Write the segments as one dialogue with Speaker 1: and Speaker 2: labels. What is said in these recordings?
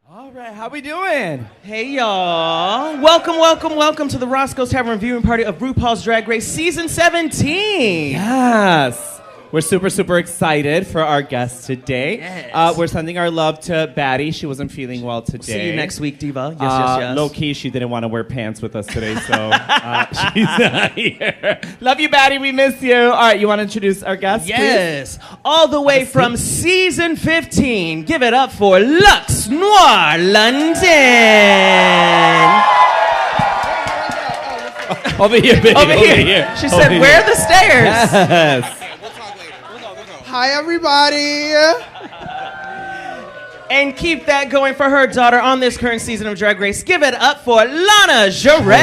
Speaker 1: All right, how we doing?
Speaker 2: Hey, y'all. Welcome to the Roscoe's Tavern viewing party of RuPaul's Drag Race Season 17.
Speaker 1: Yes. We're super excited for our guest today.
Speaker 2: Yes.
Speaker 1: We're sending our love to Batty. She wasn't feeling well today.
Speaker 2: See you next week, Diva. Yes.
Speaker 1: Low key, she didn't want to wear pants with us today, so she's not here. Love you, Batty. We miss you. All right, you want to introduce our guest,
Speaker 2: Yes. All the way from Season 15. Give it up for Luxx Noir London.
Speaker 1: Over here, baby.
Speaker 2: Over here. She said, where are the stairs?
Speaker 1: Yes.
Speaker 3: Hi, everybody.
Speaker 2: And keep that going for her daughter on this current season of Drag Race. Give it up for Lana Jarre.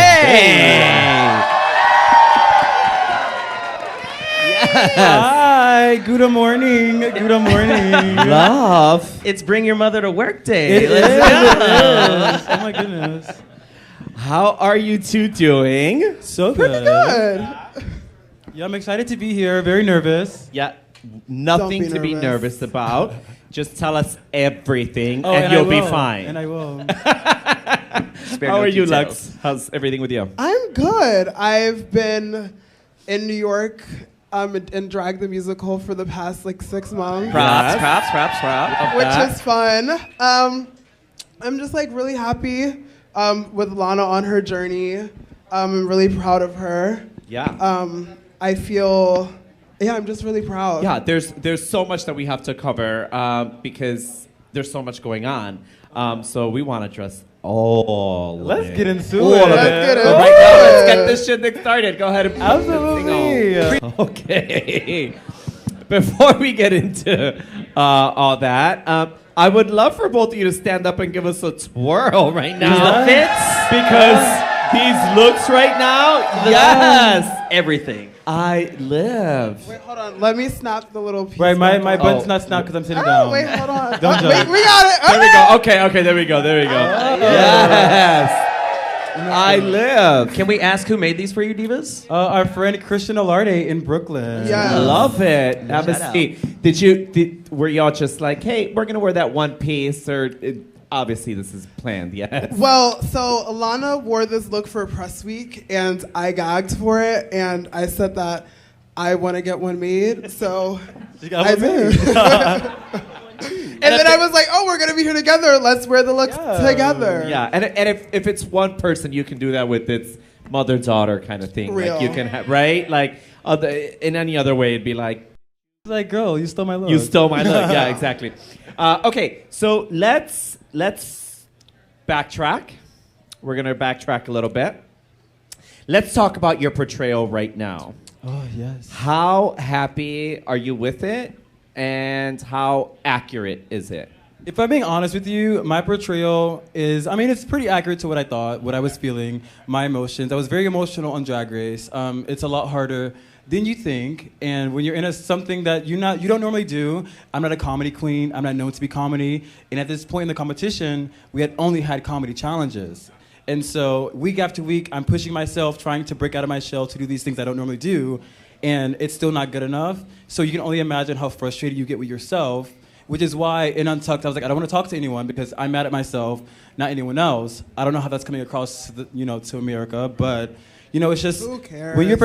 Speaker 1: Yes.
Speaker 4: Hi, good morning. Good morning.
Speaker 1: Love.
Speaker 2: It's Bring Your Mother to Work Day.
Speaker 4: It is. Oh my goodness.
Speaker 1: How are you two doing?
Speaker 4: So
Speaker 3: Pretty good.
Speaker 4: Yeah, I'm excited to be here. Very nervous.
Speaker 1: Yeah, nothing
Speaker 3: Don't be
Speaker 1: to be nervous
Speaker 3: nervous.
Speaker 1: about. Just tell us everything,
Speaker 4: Oh,
Speaker 1: and you'll be
Speaker 4: I will.
Speaker 1: fine.
Speaker 4: And I will.
Speaker 1: How are you, Luxx? How's everything with you?
Speaker 3: I'm good. I've been in New York in Drag the Musical for the past 6 months,
Speaker 1: Yes.
Speaker 3: which is fun. I'm just really happy with Lana on her journey. I'm really proud of her.
Speaker 1: Yeah.
Speaker 3: I feel, I'm just really proud.
Speaker 1: Yeah, there's so much that we have to cover because there's so much going on. So we want to address all of
Speaker 4: Let's
Speaker 1: it.
Speaker 4: get into
Speaker 1: All
Speaker 4: it.
Speaker 1: of
Speaker 3: Let's
Speaker 1: it.
Speaker 3: get into
Speaker 1: All right, now let's
Speaker 3: it.
Speaker 1: get this shit started. Go ahead and
Speaker 4: Absolutely.
Speaker 1: Okay. Before we get into all that, I would love for both of you to stand up and give us a twirl right now.
Speaker 2: The fits.
Speaker 1: Because these looks right now, yes.
Speaker 2: Everything.
Speaker 1: I live.
Speaker 3: Wait, hold on. Let me snap the little piece.
Speaker 4: Right, my
Speaker 3: back
Speaker 4: butt's
Speaker 3: on.
Speaker 4: not snapped because I'm sitting
Speaker 3: Oh,
Speaker 4: down.
Speaker 3: wait, hold on.
Speaker 4: Don't
Speaker 3: Wait,
Speaker 4: judge.
Speaker 3: we got it.
Speaker 1: There we go. Okay, there we go. Yes. I live.
Speaker 2: Can we ask who made these for you, divas?
Speaker 4: Our friend Christian Alarte in Brooklyn.
Speaker 3: Yeah.
Speaker 1: I love it. Have a
Speaker 2: Shout
Speaker 1: seat. Were y'all just like, hey, we're gonna wear that one piece, or obviously this is planned? Yes.
Speaker 3: Well, so Lana wore this look for press week, and I gagged for it, and I said that I want to get one made, so
Speaker 4: She got
Speaker 3: I
Speaker 4: one made.
Speaker 3: did. And then I was like, oh, we're going to be here together. Let's wear the looks
Speaker 4: Yeah.
Speaker 3: together.
Speaker 1: Yeah, and if it's one person, you can do that with its mother-daughter kind of thing.
Speaker 3: Real.
Speaker 1: Like you can have, right? Like in any other way, it'd be like,
Speaker 4: She's like, girl, you stole my look.
Speaker 1: you stole my look. Yeah, exactly. Okay, so let's backtrack. We're gonna backtrack a little bit. Let's talk about your portrayal right now.
Speaker 4: Oh, yes.
Speaker 1: How happy are you with it, and how accurate is it?
Speaker 4: If I'm being honest with you, my portrayal is, it's pretty accurate to what I thought, what I was feeling, my emotions. I was very emotional on Drag Race. It's a lot harder than you think, and when you're in something that you don't normally do. I'm not a comedy queen. I'm not known to be comedy, and at this point in the competition, we had only had comedy challenges. And so week after week, I'm pushing myself, trying to break out of my shell to do these things I don't normally do, and it's still not good enough. So you can only imagine how frustrated you get with yourself, which is why in Untucked, I was like, I don't want to talk to anyone because I'm mad at myself, not anyone else. I don't know how that's coming across to America, but it's just
Speaker 3: Who cares?
Speaker 4: when you're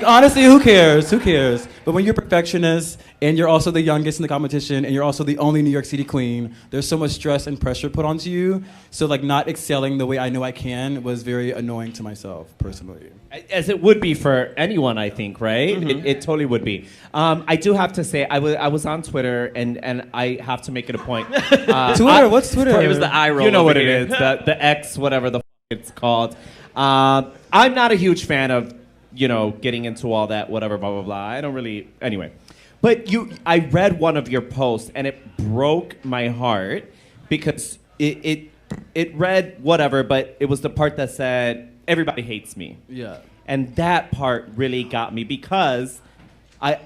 Speaker 4: honestly, who cares? Who cares? But when you're perfectionist and you're also the youngest in the competition and you're also the only New York City queen, there's so much stress and pressure put onto you. So not excelling the way I know I can was very annoying to myself personally.
Speaker 1: As it would be for anyone, I think, right?
Speaker 4: Mm-hmm.
Speaker 1: It totally would be. I do have to say, I was on Twitter, and I have to make it a point.
Speaker 4: Twitter? What's Twitter?
Speaker 2: It was the eye roll.
Speaker 1: You know
Speaker 2: over
Speaker 1: what
Speaker 2: here.
Speaker 1: it is, the X, whatever the it's called. I'm not a huge fan of, getting into all that, whatever, blah, blah, blah. I don't really, anyway. But I read one of your posts, and it broke my heart because it read whatever, but it was the part that said, everybody hates me.
Speaker 4: Yeah.
Speaker 1: And that part really got me because I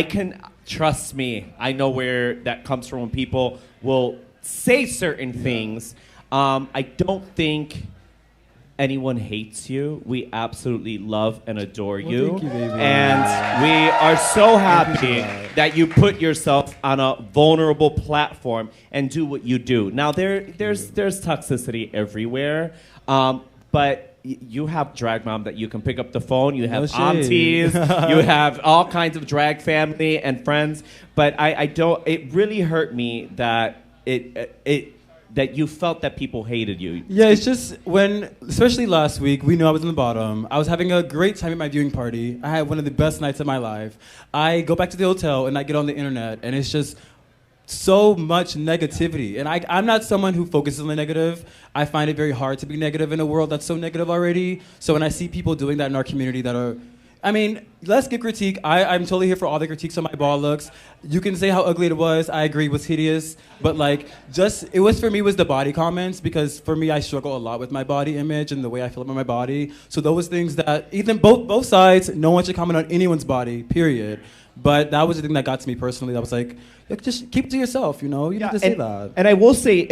Speaker 1: can, trust me, I know where that comes from when people will say certain things. I don't think anyone hates you, we absolutely love and adore you.
Speaker 4: Thank you, baby.
Speaker 1: And we are so happy that you put yourself on a vulnerable platform and do what you do. Now, there's toxicity everywhere, but you have drag mom that you can pick up the phone. You have aunties. You have all kinds of drag family and friends. But I don't. It really hurt me that that you felt that people hated you.
Speaker 4: Yeah, it's just when, especially last week, we knew I was on the bottom. I was having a great time at my viewing party. I had one of the best nights of my life. I go back to the hotel and I get on the internet, and it's just so much negativity. And I'm not someone who focuses on the negative. I find it very hard to be negative in a world that's so negative already. So when I see people doing that in our community that are, I mean, let's get critique. I'm totally here for all the critiques on my ball looks. You can say how ugly it was. I agree, it was hideous. But like, it was for me was the body comments, because for me, I struggle a lot with my body image and the way I feel about my body. So those things that, even both sides, no one should comment on anyone's body, period. But that was the thing that got to me personally. I was like, just keep it to yourself, you know? You need to say that.
Speaker 1: And I will say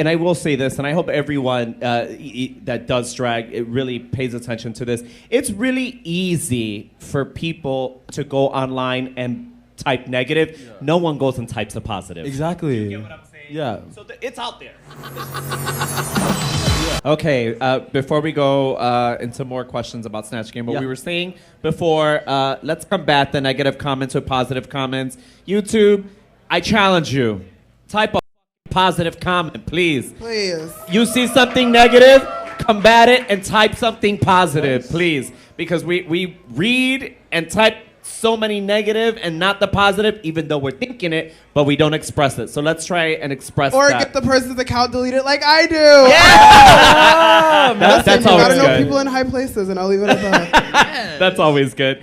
Speaker 1: this, and I hope everyone that does drag, it really pays attention to this. It's really easy for people to go online and type negative. Yeah. No one goes and types a positive.
Speaker 4: Exactly.
Speaker 1: You get what I'm saying?
Speaker 4: Yeah.
Speaker 1: So it's out there. Okay, before we go into more questions about Snatch Game, what we were saying before, let's combat the negative comments with positive comments. YouTube, I challenge you. Type a positive comment, please.
Speaker 3: Please.
Speaker 1: You see something negative, combat it and type something positive, please. Because we read and type so many negative and not the positive, even though we're thinking it, but we don't express it. So let's try and express
Speaker 3: or
Speaker 1: that.
Speaker 3: Get the person's account deleted like I do.
Speaker 1: Yeah! That's
Speaker 3: you
Speaker 1: always
Speaker 3: gotta know
Speaker 1: good.
Speaker 3: people in high places, and I'll leave it at that.
Speaker 1: That's always good.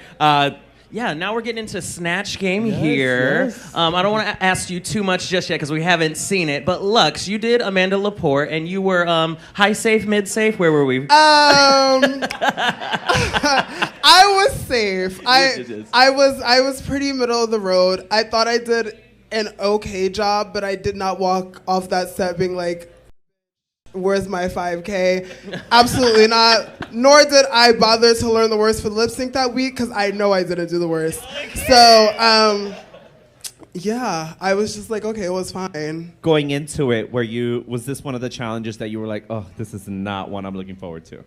Speaker 2: Yeah, now we're getting into Snatch Game here.
Speaker 4: Yes.
Speaker 2: I don't want to ask you too much just yet because we haven't seen it. But Luxx, you did Amanda Lepore, and you were high safe, mid safe. Where were we?
Speaker 3: I was safe. I was pretty middle of the road. I thought I did an okay job, but I did not walk off that set being like, where's my 5K? Absolutely not. Nor did I bother to learn the words for the lip sync that week, because I know I didn't do the words. So, yeah, I was just like, okay, it was fine.
Speaker 1: Going into it, was this one of the challenges that you were like, oh, this is not one I'm looking forward to?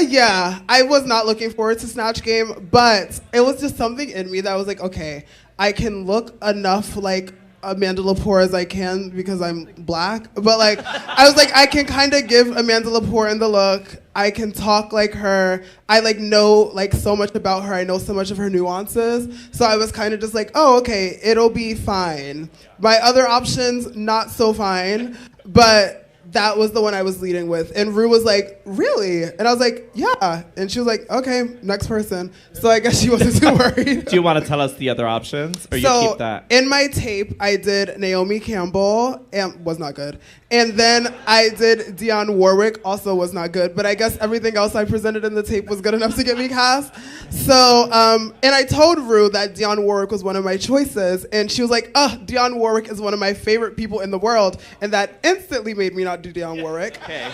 Speaker 3: Yeah, I was not looking forward to Snatch Game, but it was just something in me that was like, okay, I can look enough like Amanda Lepore as I can because I'm black, but like I was like, I can kind of give Amanda Lepore in the look. I can talk like her. I like know like so much about her. I know so much of her nuances. So I was kind of just like, oh, okay, it'll be fine. My other options, not so fine, but that was the one I was leading with. And Ru was like, really? And I was like, yeah. And she was like, okay, next person. So I guess she wasn't too worried.
Speaker 1: Do you want to tell us the other options? Or you keep that?
Speaker 3: In my tape, I did Naomi Campbell, and was not good. And then I did Dionne Warwick, also was not good. But I guess everything else I presented in the tape was good enough to get me cast. So, and I told Ru that Dionne Warwick was one of my choices. And she was like, Dionne Warwick is one of my favorite people in the world. And that instantly made me not do Dionne Warwick. Okay.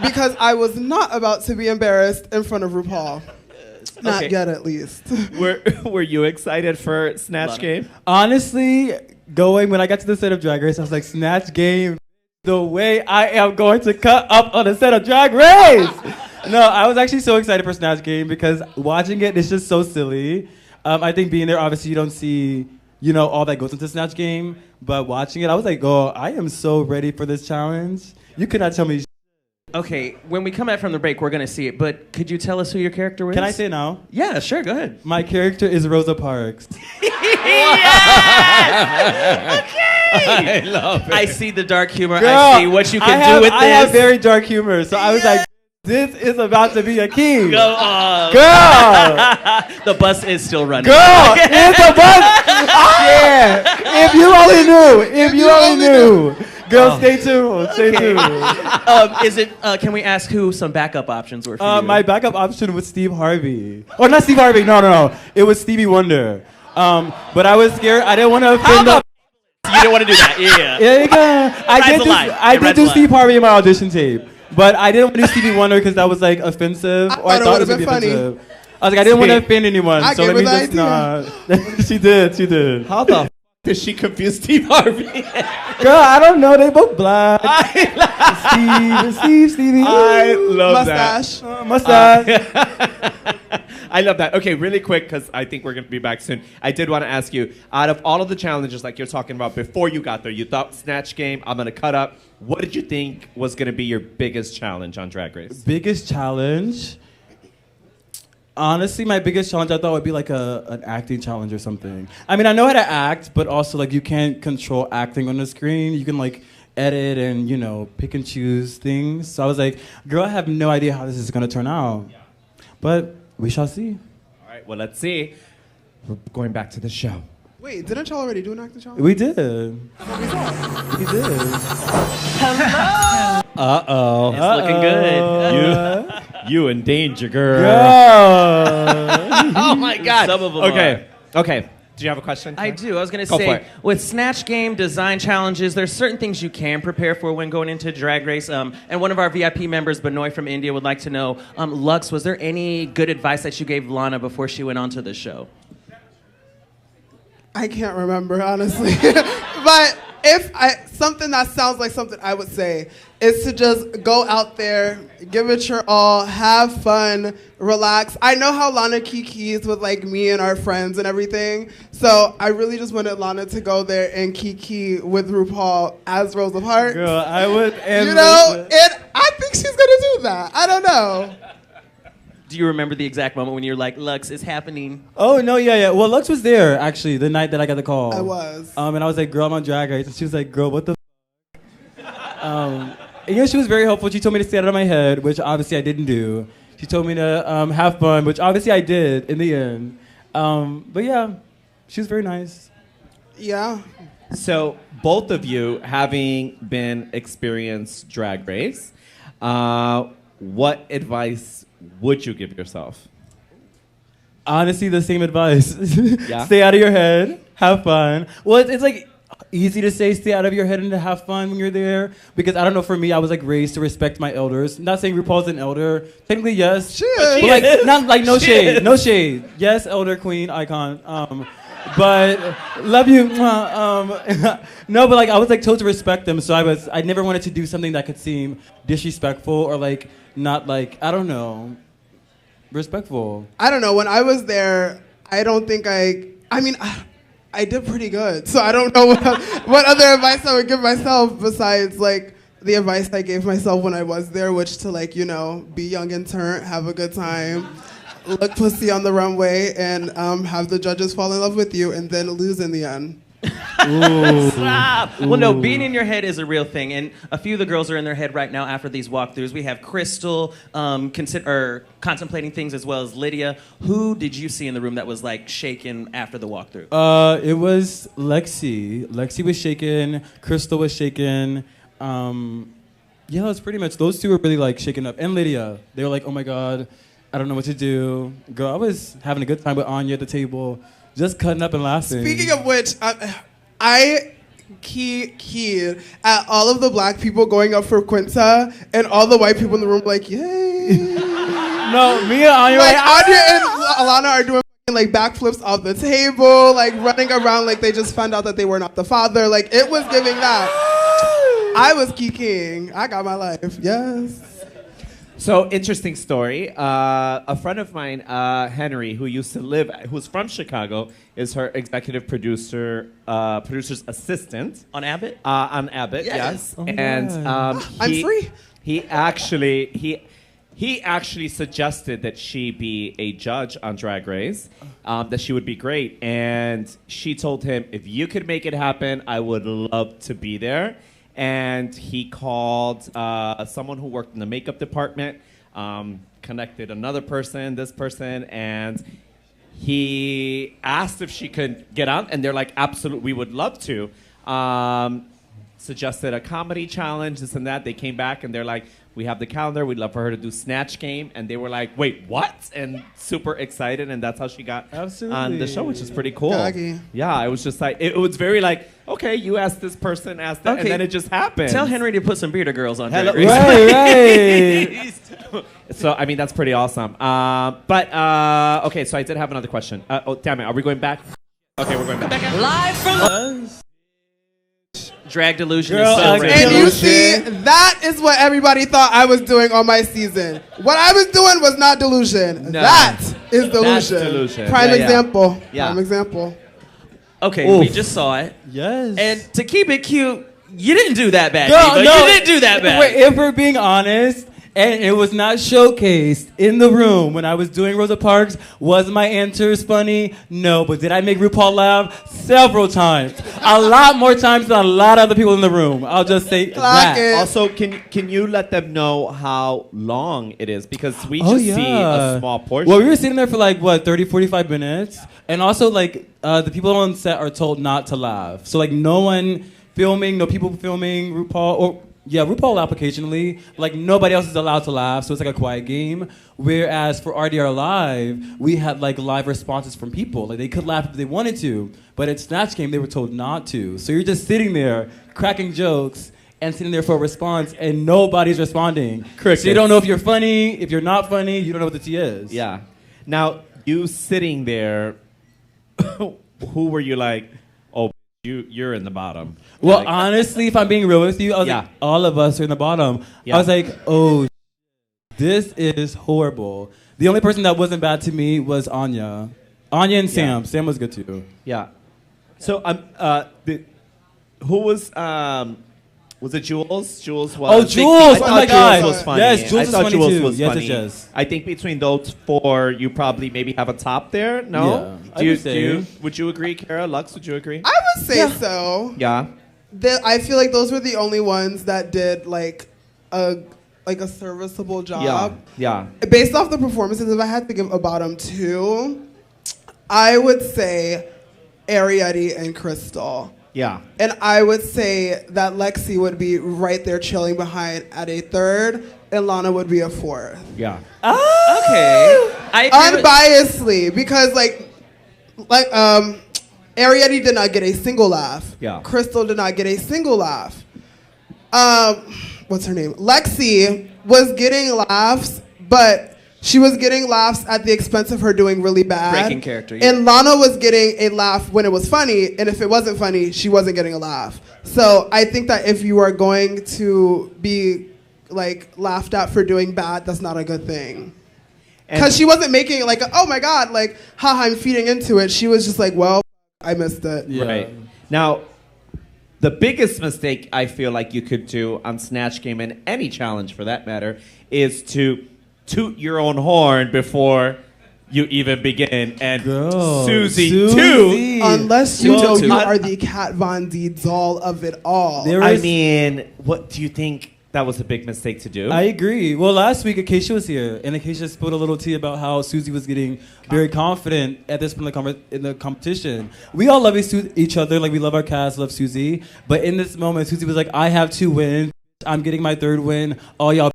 Speaker 3: Because I was not about to be embarrassed in front of RuPaul. Not yet, at least.
Speaker 1: Were you excited for Snatch Game?
Speaker 4: Honestly, when I got to the set of Drag Race, I was like, Snatch Game, the way I am going to cut up on the set of Drag Race. No, I was actually so excited for Snatch Game because watching it, it's just so silly. I think being there, obviously, you don't see, all that goes into Snatch Game. But watching it, I was like, oh, I am so ready for this challenge. You could not tell me.
Speaker 2: Okay, when we come back from the break, we're going to see it. But could you tell us who your character was?
Speaker 4: Can I say it now?
Speaker 2: Yeah, sure, go ahead.
Speaker 4: My character is Rosa Parks.
Speaker 2: Yes! Okay! I love it. I see the dark humor.
Speaker 4: Girl,
Speaker 2: I see what you can do with this.
Speaker 4: I have very dark humor, so I was like, this is about to be a king.
Speaker 2: Go on.
Speaker 4: Girl!
Speaker 2: The bus is still running.
Speaker 4: Girl! It's a bus! Yeah! If you only knew! If you only knew! Girl, stay tuned. Stay tuned.
Speaker 2: Can we ask who some backup options were for you?
Speaker 4: My backup option was Steve Harvey. Or not Steve Harvey. No. It was Stevie Wonder. But I was scared. I didn't want to offend the...
Speaker 2: You didn't want to do that. Yeah.
Speaker 4: Yeah, I did do Steve Harvey in my audition tape. But I didn't want to do Stevie Wonder because that was like offensive.
Speaker 3: I thought it
Speaker 4: was
Speaker 3: would've been
Speaker 4: gonna be
Speaker 3: funny.
Speaker 4: offensive. I was like, I didn't want to offend anyone,
Speaker 3: I
Speaker 4: so
Speaker 3: gave
Speaker 4: let me
Speaker 3: her the
Speaker 4: just not. She did.
Speaker 1: How the f- did she confuse Steve Harvey?
Speaker 4: Girl, I don't know. They both black. Stevie.
Speaker 1: I love
Speaker 3: Mustache.
Speaker 4: Mustache.
Speaker 1: I love that. Okay, really quick, because I think we're going to be back soon. I did want to ask you, out of all of the challenges like you're talking about before you got there, you thought Snatch Game, I'm going to cut up. What did you think was going to be your biggest challenge on Drag Race?
Speaker 4: Biggest challenge? Honestly, my biggest challenge I thought would be like an acting challenge or something. I mean, I know how to act, but also like you can't control acting on the screen. You can like edit and, you know, pick and choose things. So I was like, girl, I have no idea how this is going to turn out. Yeah. But we shall see.
Speaker 1: All right, well, let's see. We're going back to the show.
Speaker 3: Wait, didn't y'all already do an acting challenge?
Speaker 4: We did. We did.
Speaker 1: Uh-oh.
Speaker 2: It's looking good.
Speaker 1: You in danger, girl.
Speaker 4: Oh
Speaker 1: my God.
Speaker 2: Some of them
Speaker 1: Okay. Do you have a question?
Speaker 2: I do. I was going to
Speaker 1: Go for
Speaker 2: say,
Speaker 1: it.
Speaker 2: with Snatch Game design challenges, there's certain things you can prepare for when going into Drag Race. And one of our VIP members, Benoit from India, would like to know, Luxx, was there any good advice that you gave Lana before she went onto the show?
Speaker 3: I can't remember, honestly. But something that sounds like something I would say is to just go out there, give it your all, have fun, relax. I know how Lana kikis with like me and our friends and everything. So I really just wanted Lana to go there and kiki with RuPaul as Rose of Hearts.
Speaker 4: Girl, I would.
Speaker 3: You know, and I think she's gonna do that. I don't know.
Speaker 2: Do you remember the exact moment when you're like, Luxx, it's happening?
Speaker 4: Oh, no, yeah. Well, Luxx was there, actually, the night that I got the call.
Speaker 3: I was.
Speaker 4: And I was like, girl, I'm on Drag Race. And she was like, girl, what the and, you know, she was very helpful. She told me to stay out of my head, which obviously I didn't do. She told me to have fun, which obviously I did in the end. But yeah, she was very nice.
Speaker 3: Yeah.
Speaker 1: So both of you, having been experienced Drag Race, what advice would you give yourself?
Speaker 4: Honestly, the same advice.
Speaker 1: Yeah?
Speaker 4: Stay out of your head. Have fun. Well, it's like easy to say stay out of your head and to have fun when you're there. Because I don't know, for me, I was like raised to respect my elders. Not saying RuPaul's an elder. Technically, yes.
Speaker 3: She is.
Speaker 4: But like, not like no shade. No shade. Yes, elder, queen, icon. But love you. No, but like I was like told to respect them. So I never wanted to do something that could seem disrespectful or like not like, I don't know, respectful.
Speaker 3: I don't know. When I was there, I don't think I mean, I did pretty good. So I don't know what other advice I would give myself besides like the advice I gave myself when I was there, which to like, you know, be young and turnt, have a good time, look pussy on the runway, and have the judges fall in love with you and then lose in the end.
Speaker 2: Stop. Well, no, being in your head is a real thing, and a few of the girls are in their head right now after these walkthroughs. We have Crystal contemplating things, as well as Lydia. Who did you see in the room that was like shaken after the walkthrough?
Speaker 4: It was Lexi. Lexi was shaken. Crystal was shaken. Yeah, it's pretty much those two were really like shaken up, and Lydia. They were like, "Oh my God, I don't know what to do." Girl, I was having a good time with Anya at the table. Just cutting up and laughing.
Speaker 3: Speaking of which, I keyed at all of the black people going up for Quinta, and all the white people in the room like, yay.
Speaker 4: No, me and Anya
Speaker 3: Like,
Speaker 4: were
Speaker 3: Anya and Alana are doing like backflips off the table, like running around like they just found out that they were not the father. Like, it was giving that. I was keying. I got my life. Yes.
Speaker 1: So, interesting story. A friend of mine, Henry, who's from Chicago, is her executive producer's assistant.
Speaker 2: On Abbott?
Speaker 1: On Abbott, yes.
Speaker 4: Oh,
Speaker 1: and
Speaker 3: I'm free.
Speaker 1: He actually suggested that she be a judge on Drag Race, that she would be great. And she told him, if you could make it happen, I would love to be there. And he called someone who worked in the makeup department, connected another person, this person, and he asked if she could get on, and they're like, absolutely, we would love to. suggested a comedy challenge, this and that. They came back and they're like, we have the calendar. We'd love for her to do Snatch Game. And they were like, wait, what? And super excited. And that's how she got on the show, which is pretty cool.
Speaker 3: Gaggy.
Speaker 1: Yeah, it was just like, it was very like, okay, you asked this person, asked that,
Speaker 2: Okay.
Speaker 1: and then it just happened.
Speaker 2: Tell Henry to put some bearded girls on.
Speaker 1: Hello.
Speaker 2: Drag Race.
Speaker 4: Right.
Speaker 1: So, I mean, that's pretty awesome. Okay, so I did have another question. Oh, damn it. Are we going back? Okay, we're going back.
Speaker 2: Live from Drag Delusion
Speaker 4: Girl,
Speaker 2: is so
Speaker 4: I
Speaker 2: real.
Speaker 3: And you
Speaker 4: Delusion.
Speaker 3: see, that is what everybody thought I was doing on my season. What I was doing was not delusion.
Speaker 1: No.
Speaker 3: That is delusion.
Speaker 1: That's delusion.
Speaker 3: Prime
Speaker 1: Yeah, yeah.
Speaker 3: example.
Speaker 1: Yeah.
Speaker 3: Prime example.
Speaker 2: Okay,
Speaker 4: Oof.
Speaker 2: we just saw it.
Speaker 4: Yes.
Speaker 2: And to keep it cute, you didn't do that bad,
Speaker 4: Girl,
Speaker 2: Diva.
Speaker 4: no.
Speaker 2: You didn't do that bad.
Speaker 4: Wait, if we're being honest, and it was not showcased in the room when I was doing Rosa Parks, was my answers funny? No, but did I make RuPaul laugh? Several times. A lot more times than a lot of other people in the room. I'll just say
Speaker 3: Clock
Speaker 4: that.
Speaker 3: it.
Speaker 1: Also, can you let them know how long it is? Because we
Speaker 4: Oh,
Speaker 1: just see
Speaker 4: yeah.
Speaker 1: a small portion.
Speaker 4: Well, we were sitting there for like, 30, 45 minutes. And also, like, the people on set are told not to laugh. So, like, no one filming, no people filming RuPaul, or, yeah, RuPaul laugh occasionally. Like, nobody else is allowed to laugh, so it's like a quiet game. Whereas for RDR Live, we had, like, live responses from people. Like, they could laugh if they wanted to. But at Snatch Game, they were told not to. So you're just sitting there, cracking jokes, and sitting there for a response, and nobody's responding.
Speaker 1: Crickets.
Speaker 4: So you don't know if you're funny, if you're not funny, you don't know what the tea is.
Speaker 1: Yeah. Now, you sitting there, who were you like, oh, you're in the bottom?
Speaker 4: Well,
Speaker 1: Like,
Speaker 4: honestly, if I'm being real with you, I was
Speaker 1: Yeah.
Speaker 4: like, all of us are in the bottom.
Speaker 1: Yeah.
Speaker 4: I was like, oh, this is horrible. The only person that wasn't bad to me was Anya. Anya and Sam.
Speaker 1: Yeah.
Speaker 4: Sam was good too.
Speaker 1: yeah. So, who was it Jules? Jules was.
Speaker 4: Oh, Jules!
Speaker 1: I
Speaker 4: Oh my
Speaker 1: thought
Speaker 4: God!
Speaker 1: Jules was funny.
Speaker 4: Yes, Jules
Speaker 1: I
Speaker 4: was
Speaker 1: thought
Speaker 4: funny
Speaker 1: Jules
Speaker 4: too.
Speaker 1: was
Speaker 4: Yes,
Speaker 1: funny.
Speaker 4: yes.
Speaker 1: I think between those four, you probably maybe have a top there. No,
Speaker 4: Yeah, I would say.
Speaker 1: Would you agree, Kara? Luxx, would you agree?
Speaker 3: I would say so.
Speaker 1: Yeah.
Speaker 3: I feel like those were the only ones that did like a serviceable job.
Speaker 1: Yeah.
Speaker 3: Based off the performances, if I had to give a bottom two, I would say Ariete and Crystal.
Speaker 1: Yeah.
Speaker 3: And I would say that Lexi would be right there chilling behind at a third, and Lana would be a fourth.
Speaker 1: Yeah.
Speaker 2: Okay. I agree with-
Speaker 3: Unbiasedly, because Ariete did not get a single laugh.
Speaker 1: Yeah.
Speaker 3: Crystal did not get a single laugh. What's her name? Lexi was getting laughs, but she was getting laughs at the expense of her doing really bad.
Speaker 2: Breaking character, yeah.
Speaker 3: And Lana was getting a laugh when it was funny, and if it wasn't funny, she wasn't getting a laugh. So I think that if you are going to be like laughed at for doing bad, that's not a good thing. Because she wasn't making it like, oh my God, like, haha, I'm feeding into it. She was just like, well, I missed it.
Speaker 4: Yeah.
Speaker 1: Right. Now, the biggest mistake I feel like you could do on Snatch Game, and any challenge for that matter, is to toot your own horn before you even begin. And
Speaker 4: Girl,
Speaker 1: Susie,
Speaker 4: Susie.
Speaker 1: too.
Speaker 3: Unless you
Speaker 2: Well,
Speaker 3: know
Speaker 2: too.
Speaker 3: you are the Kat Von D doll of it all.
Speaker 4: There
Speaker 1: I
Speaker 4: was-
Speaker 1: mean, what do you think that was a big mistake to do?
Speaker 4: I agree. Well, last week Acacia was here, and Acacia spilled a little tea about how Susie was getting very confident at this point in the competition. We all love each other, like we love our cast, love Susie. But in this moment, Susie was like, "I have 2 wins. I'm getting my 3rd win. All y'all."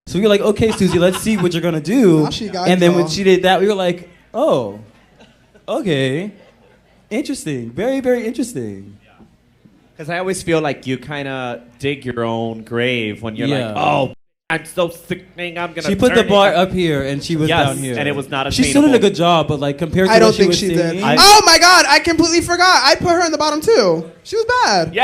Speaker 4: So we were like, "Okay, Susie, let's see what you're gonna do."
Speaker 3: Now she got
Speaker 4: And then when
Speaker 3: y'all.
Speaker 4: she did that, we were like, "Oh, okay, interesting. Very, very interesting."
Speaker 1: Because I always feel like you kind of dig your own grave when you're
Speaker 4: Yeah.
Speaker 1: like, oh, I'm so sickening, I'm going to
Speaker 4: She put the bar up here, and she was
Speaker 1: Yes,
Speaker 4: down here.
Speaker 1: and it was not
Speaker 4: She still did a
Speaker 1: attainable.
Speaker 4: good job, but like compared to
Speaker 3: I don't
Speaker 4: what she
Speaker 3: think
Speaker 4: was
Speaker 3: she
Speaker 4: singing,
Speaker 3: did. Oh my God, I completely forgot. I put her in the bottom too. She was bad.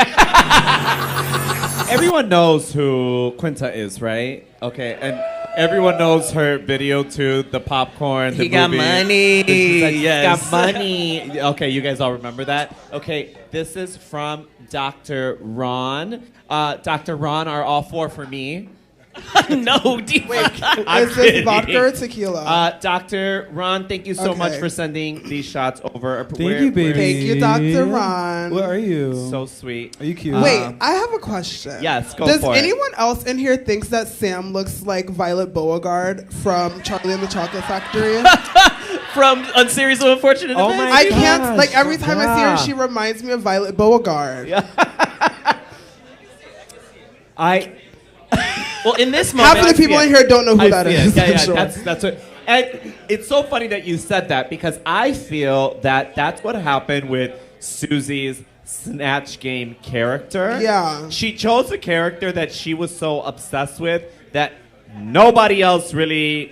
Speaker 1: Everyone knows who Quinta is, right? Okay, and everyone knows her video too, the popcorn, the
Speaker 2: He got
Speaker 1: movie.
Speaker 2: money.
Speaker 1: And she's like,
Speaker 2: Yes.
Speaker 1: got money. Okay, you guys all remember that? Okay, this is from Dr. Ron. Dr. Ron are all 4 for me.
Speaker 2: No, Diva.
Speaker 1: I'm
Speaker 3: Is this
Speaker 1: kidding.
Speaker 3: vodka or tequila?
Speaker 1: Dr. Ron, thank you so
Speaker 3: Okay.
Speaker 1: much for sending these shots over.
Speaker 4: Thank you, baby.
Speaker 3: Thank you, Dr. Ron.
Speaker 4: Where are you?
Speaker 1: So sweet.
Speaker 4: Are you cute?
Speaker 3: Wait, I have a question.
Speaker 1: Yes, go
Speaker 3: Does
Speaker 1: for it.
Speaker 3: anyone else in here thinks that Sam looks like Violet Beauregard from Charlie and the Chocolate Factory?
Speaker 2: From A Series of Unfortunate
Speaker 1: Oh
Speaker 2: Events.
Speaker 1: my
Speaker 3: I can't,
Speaker 1: gosh,
Speaker 3: like every time I see
Speaker 1: yeah.
Speaker 3: her, she reminds me of Violet Beauregard.
Speaker 2: Well, in this moment,
Speaker 3: Half of the people in here don't know who that is.
Speaker 1: Yeah,
Speaker 3: Sure.
Speaker 1: that's what. And it's so funny that you said that because I feel that that's what happened with Susie's Snatch Game character.
Speaker 3: Yeah.
Speaker 1: She chose a character that she was so obsessed with that nobody else really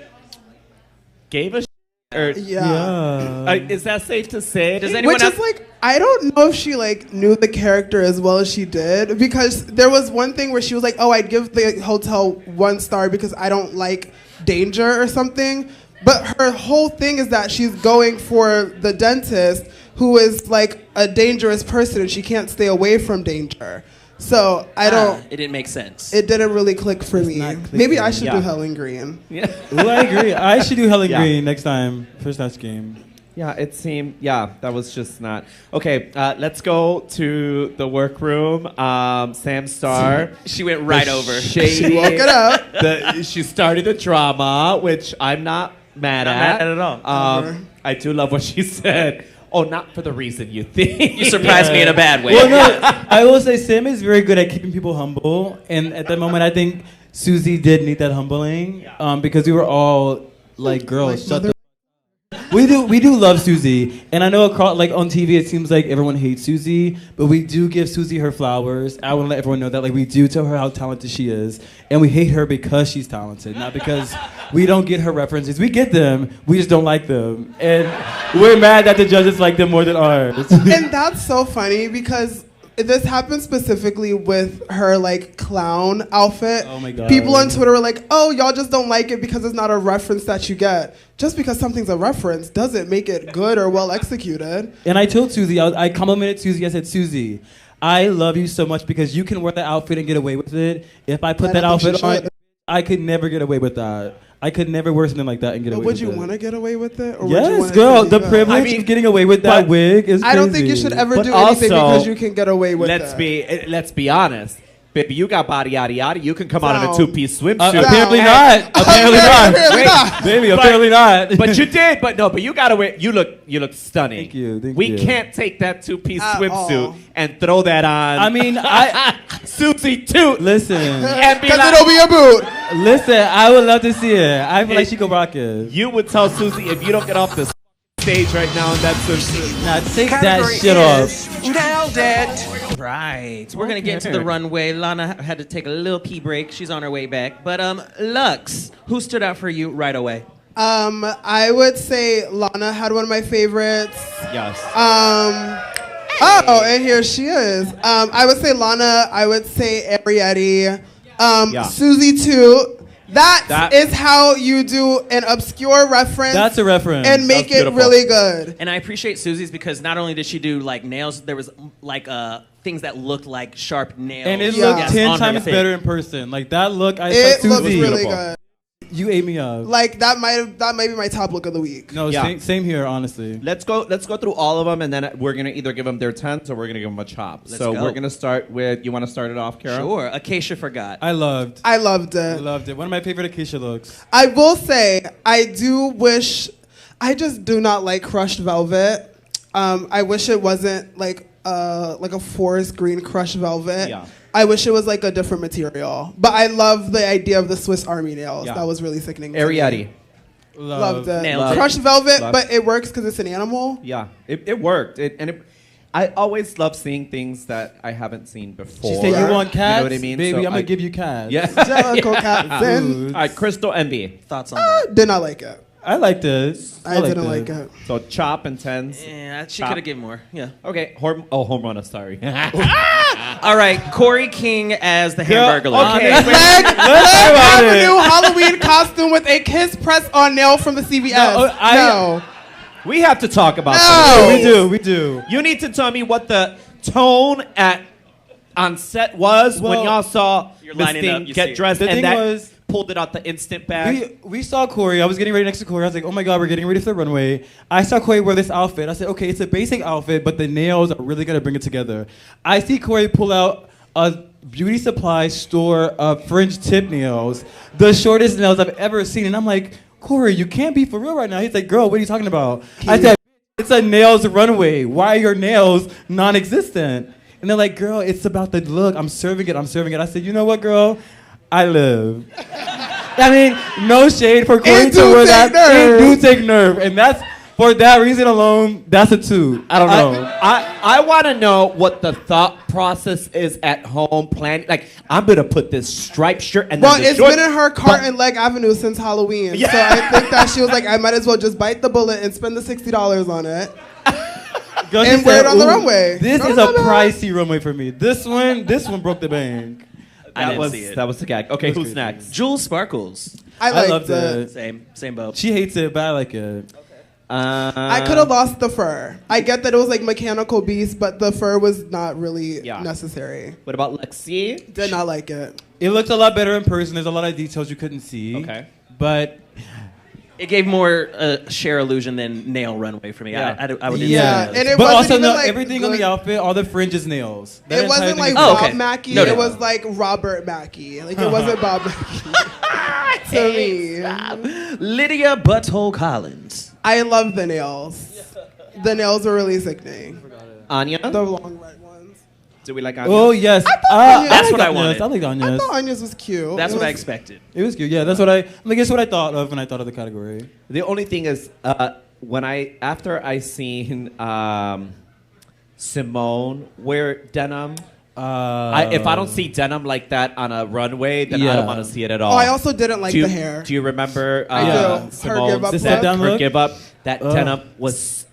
Speaker 1: gave a shit. Or, is that safe to say?
Speaker 2: Does anyone
Speaker 3: Which is like, I don't know if she like knew the character as well as she did, because there was one thing where she was like, oh, I'd give the hotel 1 star because I don't like danger or something. But her whole thing is that she's going for the dentist who is like a dangerous person and she can't stay away from danger. So I don't.
Speaker 2: It didn't make sense.
Speaker 3: It didn't really click for me. Maybe I should
Speaker 1: Yeah.
Speaker 3: do Helen Green.
Speaker 1: Yeah.
Speaker 4: Well, I agree. I should do Helen
Speaker 1: Yeah.
Speaker 4: Green next time for Snatch Game.
Speaker 1: Yeah, it seemed. Yeah, that was just not okay. Let's go to the workroom. Sam Starr.
Speaker 2: She went right
Speaker 1: the
Speaker 2: over.
Speaker 1: Shady,
Speaker 3: She woke it up.
Speaker 1: She started the drama, which I'm not mad
Speaker 2: Not
Speaker 1: at.
Speaker 2: mad at all.
Speaker 1: I do love what she said. Oh, not for the reason you think.
Speaker 2: You surprised me in a bad way.
Speaker 4: Well, no, I will say Sam is very good at keeping people humble, and at that moment, I think Susie did need that humbling because we were all like, "Girls, shut the." We do love Susie, and I know across, like on TV it seems like everyone hates Susie, but we do give Susie her flowers. I want to let everyone know that like we do tell her how talented she is, and we hate her because she's talented, not because we don't get her references. We get them, we just don't like them, and we're mad that the judges like them more than ours.
Speaker 3: And that's so funny because this happened specifically with her like clown outfit.
Speaker 4: Oh my God.
Speaker 3: People on Twitter were like, "Oh, y'all just don't like it because it's not a reference that you get." Just because something's a reference doesn't make it good or well executed.
Speaker 4: And I told Susie, I complimented Susie. I said, Susie, I love you so much because you can wear that outfit and get away with it. If I put
Speaker 3: I
Speaker 4: that
Speaker 3: don't think
Speaker 4: outfit
Speaker 3: she
Speaker 4: on,
Speaker 3: should.
Speaker 4: I could never get away with that. I could never wear something like that and get
Speaker 3: But
Speaker 4: away
Speaker 3: would
Speaker 4: with
Speaker 3: you
Speaker 4: it.
Speaker 3: want to get away with it? Or would you
Speaker 4: Yes,
Speaker 3: wanna
Speaker 4: girl.
Speaker 3: do
Speaker 4: The
Speaker 3: that?
Speaker 4: privilege
Speaker 1: I mean,
Speaker 4: of getting away with that
Speaker 1: but
Speaker 4: wig is crazy.
Speaker 3: I don't think you should ever
Speaker 1: But
Speaker 3: do anything
Speaker 1: also,
Speaker 3: because you can get away with
Speaker 1: Let's
Speaker 3: it.
Speaker 1: let's be honest. Baby, you got body yada yada. You can come out in a
Speaker 3: Down.
Speaker 1: 2-piece swimsuit.
Speaker 4: Apparently
Speaker 3: Down.
Speaker 4: not. Apparently not.
Speaker 3: Apparently
Speaker 1: Wait.
Speaker 3: not.
Speaker 4: Baby,
Speaker 1: But-
Speaker 4: apparently not.
Speaker 1: But you did. But you gotta wear. You look stunning.
Speaker 4: Thank you, thank
Speaker 1: we
Speaker 4: you.
Speaker 1: can't take that 2-piece
Speaker 3: At
Speaker 1: swimsuit
Speaker 3: all.
Speaker 1: and throw that on.
Speaker 4: I mean, I
Speaker 1: Susie too.
Speaker 4: listen.
Speaker 1: And be
Speaker 3: Because
Speaker 1: like,
Speaker 3: it'll be a boot.
Speaker 4: Listen, I would love to see it. I feel like she could rock it.
Speaker 1: you would tell Susie if you don't get off this stage right now in that swimsuit.
Speaker 4: Now take that shit off.
Speaker 2: Nailed it. Right. We're going to get to the runway. Lana had to take a little pee break. She's on her way back. But Luxx, who stood out for you right away?
Speaker 3: I would say Lana had one of my favorites.
Speaker 1: Yes.
Speaker 3: Oh, and here she is. I would say Lana. I would say Ariete.
Speaker 1: Yeah.
Speaker 3: Susie too. That
Speaker 1: That-
Speaker 3: is how you do an obscure reference.
Speaker 4: That's a reference.
Speaker 3: And make
Speaker 1: That's
Speaker 3: it
Speaker 1: beautiful.
Speaker 3: really good.
Speaker 2: And I appreciate Susie's because not only did she do like nails, there was like things that looked like sharp nails.
Speaker 4: And it
Speaker 3: Yeah.
Speaker 4: looked
Speaker 3: Yes,
Speaker 4: 10
Speaker 2: on her
Speaker 4: times
Speaker 2: face.
Speaker 4: better in person. Like that look, I
Speaker 3: It
Speaker 4: saw
Speaker 3: looks
Speaker 4: Susie.
Speaker 3: really
Speaker 1: Beautiful.
Speaker 3: good.
Speaker 4: You ate me up.
Speaker 3: Like that might be my top look of the week.
Speaker 4: No,
Speaker 1: Yeah.
Speaker 4: same here, honestly.
Speaker 1: Let's go through all of them, and then we're gonna either give them their 10s or we're gonna give them a chop.
Speaker 2: Let's
Speaker 1: so
Speaker 2: go.
Speaker 1: we're gonna start with. You want to start it off, Kara?
Speaker 2: Sure. Acacia forgot.
Speaker 4: I loved
Speaker 3: it.
Speaker 4: it. One of my favorite Acacia looks.
Speaker 3: I will say, I just do not like crushed velvet. I wish it wasn't like a forest green crushed velvet.
Speaker 1: Yeah.
Speaker 3: I wish it was like a different material. But I love the idea of the Swiss Army nails.
Speaker 1: Yeah.
Speaker 3: That was really sickening. to me.
Speaker 1: Ariete.
Speaker 3: Loved it.
Speaker 2: Nailed it.
Speaker 3: Crushed velvet,
Speaker 1: Love.
Speaker 3: but it works because it's an animal.
Speaker 1: Yeah, it worked. I always love seeing things that I haven't seen before.
Speaker 4: She said, "You want cats,
Speaker 1: You know what I mean?
Speaker 4: baby?
Speaker 1: So
Speaker 4: I'm gonna give you cats."
Speaker 1: Yeah.
Speaker 3: Jellicle cat.
Speaker 4: Ooh.
Speaker 1: All right, Crystal Envy.
Speaker 2: Thoughts on that?
Speaker 3: Did not like it.
Speaker 4: I liked this.
Speaker 3: I didn't like it.
Speaker 1: So chop and 10s.
Speaker 2: Yeah, she
Speaker 1: Chop.
Speaker 2: could have given more. Yeah.
Speaker 1: Okay, home runner. Sorry.
Speaker 2: All right, Corey King as the Hamburger.
Speaker 1: okay.
Speaker 2: Lady.
Speaker 3: Leg
Speaker 4: about
Speaker 3: have a
Speaker 4: it.
Speaker 3: new Halloween costume with a kiss press on nail from the CVS.
Speaker 4: No,
Speaker 1: We have to talk about
Speaker 3: No.
Speaker 1: this.
Speaker 4: We do.
Speaker 1: You need to tell me what the tone on set was when
Speaker 4: Well,
Speaker 1: y'all saw
Speaker 2: You're
Speaker 1: this
Speaker 2: lining up,
Speaker 1: thing
Speaker 2: you
Speaker 1: get
Speaker 2: see.
Speaker 1: dressed,
Speaker 4: The
Speaker 1: and
Speaker 4: thing
Speaker 1: that
Speaker 4: was-
Speaker 1: pulled it out the instant bag.
Speaker 4: We saw Corey. I was getting ready next to Corey. I was like, oh my God, we're getting ready for the runway. I saw Corey wear this outfit. I said, okay, it's a basic outfit, but the nails are really going to bring it together. I see Corey pull out a beauty supply store of French tip nails, the shortest nails I've ever seen. And I'm like, Corey, you can't be for real right now. He's like, girl, what are you talking about? I said, it's a nails runway. Why are your nails non-existent? And they're like, girl, it's about the look. I'm serving it. I said, you know what, girl? I live. I mean, no shade for Corey to wear that. It do take nerve. And that's, for that reason alone, that's a 2. I don't know.
Speaker 1: I want to know what the thought process is at home planning. Like, I'm going to put this striped shirt and
Speaker 3: well,
Speaker 1: then the
Speaker 3: it's
Speaker 1: short,
Speaker 3: been in her cart in Leg Avenue since Halloween.
Speaker 1: Yeah.
Speaker 3: So I think that she was like, I might as well just bite the bullet and spend the $60 on it.
Speaker 4: Girl,
Speaker 3: and wear it on the runway.
Speaker 4: This is a pricey runway for me. This one broke the bank.
Speaker 2: I didn't see it.
Speaker 1: That was the gag. Okay, who's next?
Speaker 2: Jewel Sparkles.
Speaker 3: I
Speaker 4: loved
Speaker 3: liked
Speaker 4: it.
Speaker 2: Same boat.
Speaker 4: She hates it, but I like it.
Speaker 3: I could have lost the fur. I get that it was like mechanical beast, but the fur was not really necessary.
Speaker 1: What about Lexi?
Speaker 3: Did not like it.
Speaker 4: It looked a lot better in person. There's a lot of details you couldn't see.
Speaker 1: Okay.
Speaker 4: But
Speaker 2: it gave more Cher illusion than nail runway for me.
Speaker 1: Yeah.
Speaker 2: I would
Speaker 3: Yeah, and it
Speaker 4: but
Speaker 3: wasn't
Speaker 4: also
Speaker 3: even
Speaker 4: no,
Speaker 3: like
Speaker 4: everything on the outfit, all the fringe is nails.
Speaker 3: It wasn't like
Speaker 2: Oh,
Speaker 3: Bob
Speaker 2: okay.
Speaker 3: Mackie.
Speaker 2: Noted.
Speaker 3: It was like Robert Mackie. Like it wasn't Bob Mackie. To me,
Speaker 2: Lydia Butthole Collins.
Speaker 3: I love the nails. The nails are really sickening.
Speaker 1: Anya?
Speaker 3: The long red ones.
Speaker 1: Do we like Anya?
Speaker 4: Oh yes,
Speaker 3: Anya's-
Speaker 2: That's what I
Speaker 4: Anya's.
Speaker 2: wanted.
Speaker 4: I like
Speaker 3: I
Speaker 4: Anya's.
Speaker 3: thought Anya's was cute.
Speaker 2: That's
Speaker 3: It
Speaker 2: what I
Speaker 3: was-
Speaker 2: expected.
Speaker 4: It was cute. Yeah, that's what I thought of when I thought of the category.
Speaker 1: The only thing is, after I seen Simone wear denim, if I don't see denim like that on a runway, then I
Speaker 4: Yeah.
Speaker 1: don't want to see it at all.
Speaker 3: Oh, I also didn't like the hair.
Speaker 1: Do you remember
Speaker 3: I do. Her
Speaker 1: Simone's
Speaker 3: give up
Speaker 1: set,
Speaker 4: look?
Speaker 1: her give up? That denim was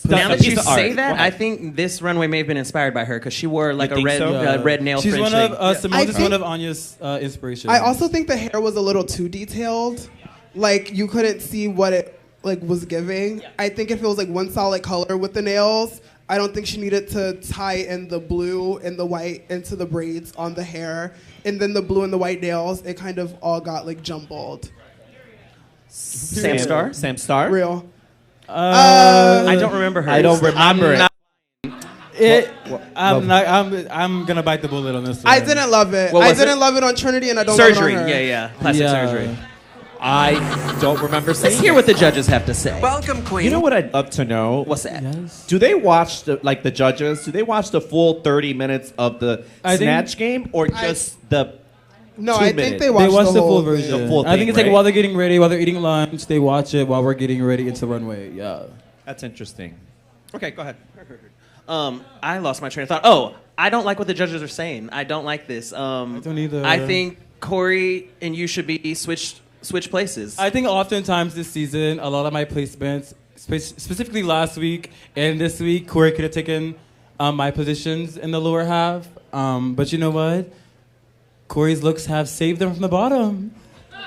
Speaker 2: Now
Speaker 1: a
Speaker 2: that
Speaker 1: piece
Speaker 2: you
Speaker 1: of art.
Speaker 2: say that,
Speaker 1: Go
Speaker 2: I
Speaker 1: ahead.
Speaker 2: think this runway may have been inspired by her because she wore like
Speaker 1: You
Speaker 2: a
Speaker 1: think
Speaker 2: red
Speaker 1: so?
Speaker 2: red nail
Speaker 4: She's
Speaker 2: fringe
Speaker 4: one
Speaker 2: thing.
Speaker 4: of Simone is
Speaker 3: think-
Speaker 4: one of Anya's inspirations.
Speaker 3: I also think the hair was a little too detailed. Like you couldn't see what it like was giving. I think if it was like one solid color with the nails, I don't think she needed to tie in the blue and the white into the braids on the hair, and then the blue and the white nails. It kind of all got like jumbled.
Speaker 2: Sam Star.
Speaker 1: Sam Star?
Speaker 3: Real.
Speaker 2: I don't remember her.
Speaker 1: I don't remember it.
Speaker 4: I'm gonna bite the bullet on this one.
Speaker 3: I didn't love it.
Speaker 2: What
Speaker 3: I
Speaker 2: was
Speaker 3: didn't
Speaker 2: it?
Speaker 3: love it on Trinity, and I don't
Speaker 2: Surgery.
Speaker 3: love it on her.
Speaker 2: Yeah. Plastic surgery.
Speaker 1: I don't remember seeing
Speaker 2: Let's hear what the judges have to say.
Speaker 5: Welcome, Queen.
Speaker 1: You know what I'd love to know?
Speaker 2: What's that?
Speaker 4: Yes.
Speaker 1: Do they watch the judges? Do they watch the full 30 minutes of the
Speaker 4: I think-
Speaker 1: Snatch game, or just the?
Speaker 3: No,
Speaker 1: 2
Speaker 3: I think
Speaker 1: minutes.
Speaker 3: they
Speaker 4: They
Speaker 3: watched
Speaker 4: watch the
Speaker 3: whole
Speaker 4: full
Speaker 3: thing.
Speaker 4: version.
Speaker 1: The full
Speaker 4: I think
Speaker 1: thing,
Speaker 4: it's like
Speaker 1: right?
Speaker 4: while they're getting ready, while they're eating lunch, they watch it while we're getting ready into the runway. Yeah.
Speaker 1: That's interesting. Okay, go ahead.
Speaker 2: I lost my train of thought. Oh, I don't like what the judges are saying. I don't like this.
Speaker 4: I don't either.
Speaker 2: I think Corey and you should be switch places.
Speaker 4: I think oftentimes this season, a lot of my placements, specifically last week and this week, Corey could have taken my positions in the lower half. But you know what? Corey's looks have saved them from the bottom.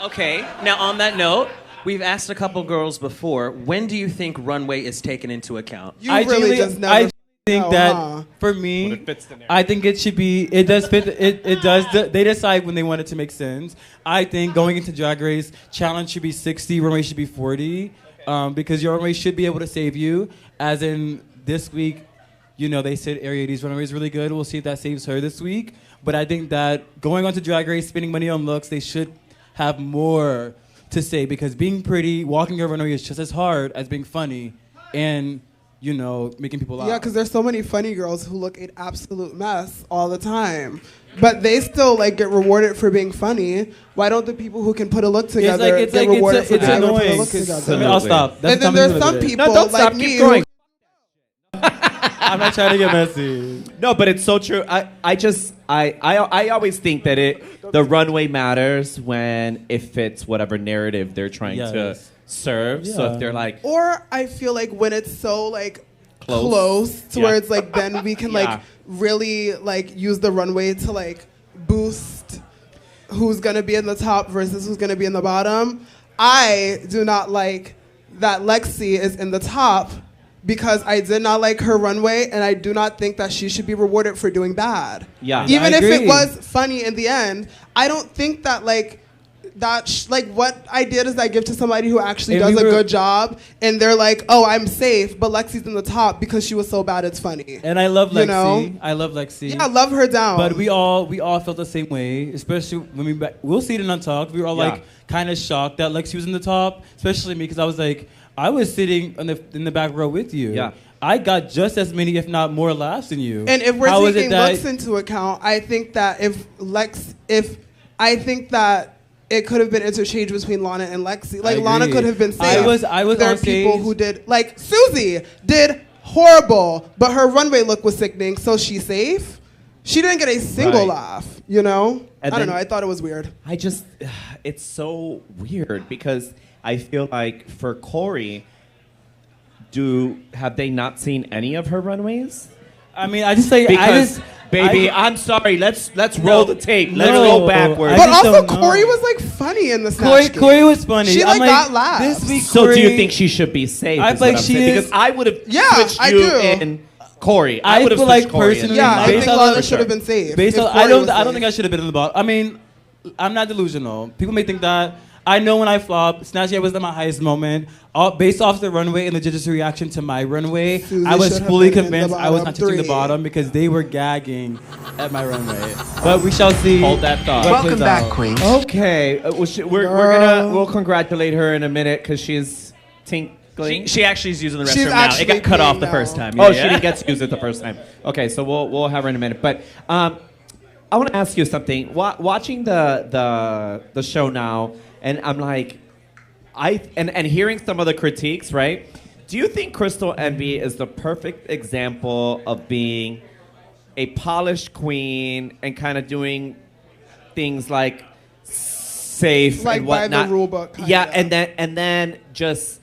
Speaker 2: Okay. Now on that note, we've asked a couple girls before. When do you think runway is taken into account?
Speaker 3: You really just never
Speaker 4: I think
Speaker 3: know,
Speaker 4: that
Speaker 3: huh?
Speaker 4: for
Speaker 1: When
Speaker 4: me,
Speaker 1: it fits the narrative.
Speaker 4: I think it should be. It does fit. It does. They decide when they want it to make sense. I think going into Drag Race, challenge should be 60, runway should be 40, because your runway should be able to save you. As in this week, you know they said Area 80's runway is really good. We'll see if that saves her this week. But I think that going on to Drag Race, spending money on looks, they should have more to say, because being pretty, walking your runway is just as hard as being funny, and you know, making people laugh.
Speaker 3: Yeah, because there's so many funny girls who look an absolute mess all the time, but they still like get rewarded for being funny. Why don't the people who can put a look together get rewarded for
Speaker 4: it's
Speaker 3: being able to put a
Speaker 4: annoying.
Speaker 3: look together?
Speaker 4: I mean, I'll stop. That's
Speaker 3: And then
Speaker 4: the
Speaker 3: there's
Speaker 4: comment
Speaker 3: some
Speaker 4: of the day.
Speaker 3: people
Speaker 1: No, don't
Speaker 3: like
Speaker 1: stop.
Speaker 3: me
Speaker 1: Keep
Speaker 3: who
Speaker 1: going.
Speaker 4: I'm not trying to get messy.
Speaker 1: No, but it's so true. I always think that the runway matters when it fits whatever narrative they're trying to
Speaker 4: Yes.
Speaker 1: serve. So
Speaker 4: Yeah.
Speaker 1: if they're like,
Speaker 3: Or I feel like when it's so like
Speaker 1: Close.
Speaker 3: close to
Speaker 1: Yeah.
Speaker 3: where it's like then we can
Speaker 1: Yeah.
Speaker 3: like really like use the runway to like boost who's gonna be in the top versus who's gonna be in the bottom. I do not like that Lexi is in the top because I did not like her runway, and I do not think that she should be rewarded for doing bad.
Speaker 1: Yeah.
Speaker 3: Even
Speaker 4: I
Speaker 3: if it
Speaker 4: agree.
Speaker 3: was funny in the end, I don't think that like like what I did is I give to somebody who actually
Speaker 4: And
Speaker 3: does
Speaker 4: we
Speaker 3: a
Speaker 4: were-
Speaker 3: good job, and they're like, oh, I'm safe, but Lexi's in the top because she was so bad it's funny.
Speaker 4: And I love Lexi.
Speaker 3: You know?
Speaker 4: I love Lexi.
Speaker 3: Yeah, love her down.
Speaker 4: But we all felt the same way, especially when we'll see it in Untalked. We were all
Speaker 1: Yeah.
Speaker 4: like kind of shocked that Lexi was in the top, especially me, because I was like, I was sitting in the back row with you.
Speaker 1: Yeah.
Speaker 4: I got just as many, if not more, laughs than you.
Speaker 3: And if we're
Speaker 4: How is it
Speaker 3: taking
Speaker 4: that-
Speaker 3: looks into account, I think that I think that it could have been interchanged between Lana and Lexi. Like,
Speaker 4: I
Speaker 3: Lana
Speaker 4: agree.
Speaker 3: could have been safe.
Speaker 4: I was
Speaker 3: there
Speaker 4: on
Speaker 3: are people
Speaker 4: stage.
Speaker 3: who did, like, Susie did horrible, but her runway look was sickening, so she's safe. She didn't get a single
Speaker 1: Right.
Speaker 3: laugh, you know?
Speaker 1: And
Speaker 3: I don't
Speaker 1: then-
Speaker 3: know, I thought it was weird.
Speaker 1: It's so weird because I feel like for Corey, have they not seen any of her runways?
Speaker 4: I mean, I just say,
Speaker 1: Because, baby,
Speaker 4: I-
Speaker 1: I'm sorry. Let's roll the tape. Let's
Speaker 4: No.
Speaker 1: go backwards.
Speaker 4: I
Speaker 3: But
Speaker 4: just
Speaker 3: also,
Speaker 4: don't know.
Speaker 3: Corey was, like, funny in the Snatch game.
Speaker 4: Corey was funny.
Speaker 3: She,
Speaker 4: I'm
Speaker 3: like, got laughs.
Speaker 4: This week,
Speaker 1: So
Speaker 4: Corey,
Speaker 1: do you think she should be safe?
Speaker 4: I
Speaker 1: is
Speaker 4: feel
Speaker 1: what
Speaker 4: like
Speaker 1: I'm
Speaker 4: she
Speaker 1: saying?
Speaker 4: is-
Speaker 1: Because I would have
Speaker 3: Yeah,
Speaker 1: switched
Speaker 3: I
Speaker 1: you
Speaker 3: do.
Speaker 1: in Corey.
Speaker 4: I
Speaker 1: would have
Speaker 4: feel
Speaker 1: switched
Speaker 4: like
Speaker 1: Corey in.
Speaker 4: personally-
Speaker 3: Yeah, I
Speaker 4: Based
Speaker 3: think
Speaker 4: on-
Speaker 3: Lana
Speaker 1: for
Speaker 3: should have
Speaker 1: sure.
Speaker 3: been safe.
Speaker 4: Based
Speaker 3: if
Speaker 4: on,
Speaker 3: Corey was
Speaker 4: I don't
Speaker 3: safe.
Speaker 4: think I should have been in the bottom. I mean, I'm not delusional. People may think that. I know when I flop, Snatch Game was at my highest moment. Based off the runway and the judges' reaction to my runway,
Speaker 3: Susie
Speaker 4: I was
Speaker 3: should have
Speaker 4: fully
Speaker 3: been in the
Speaker 4: convinced I was
Speaker 3: bottom
Speaker 4: not touching the
Speaker 3: three.
Speaker 4: bottom because they were gagging at my runway. But we shall see.
Speaker 1: Hold that thought.
Speaker 4: what
Speaker 5: Welcome
Speaker 4: plays
Speaker 5: back,
Speaker 4: out.
Speaker 5: Queen.
Speaker 1: Okay, we'll congratulate her in a minute because she's tinkling.
Speaker 2: She actually is using the
Speaker 3: She's
Speaker 2: restroom now. It
Speaker 3: actually
Speaker 2: got cut off
Speaker 3: peeing
Speaker 2: the
Speaker 3: now.
Speaker 2: first time.
Speaker 1: Oh,
Speaker 2: Yeah,
Speaker 1: she
Speaker 2: yeah.
Speaker 1: didn't get to use it the first time. Okay, so we'll have her in a minute. But I want to ask you something. Watching the show now, and I'm like, and hearing some of the critiques, right? Do you think Crystal Envy is the perfect example of being a polished queen and kind of doing things like safe
Speaker 3: Like
Speaker 1: and
Speaker 3: by the
Speaker 1: whatnot?
Speaker 3: rule book,
Speaker 1: Yeah,
Speaker 3: kinda.
Speaker 1: and then just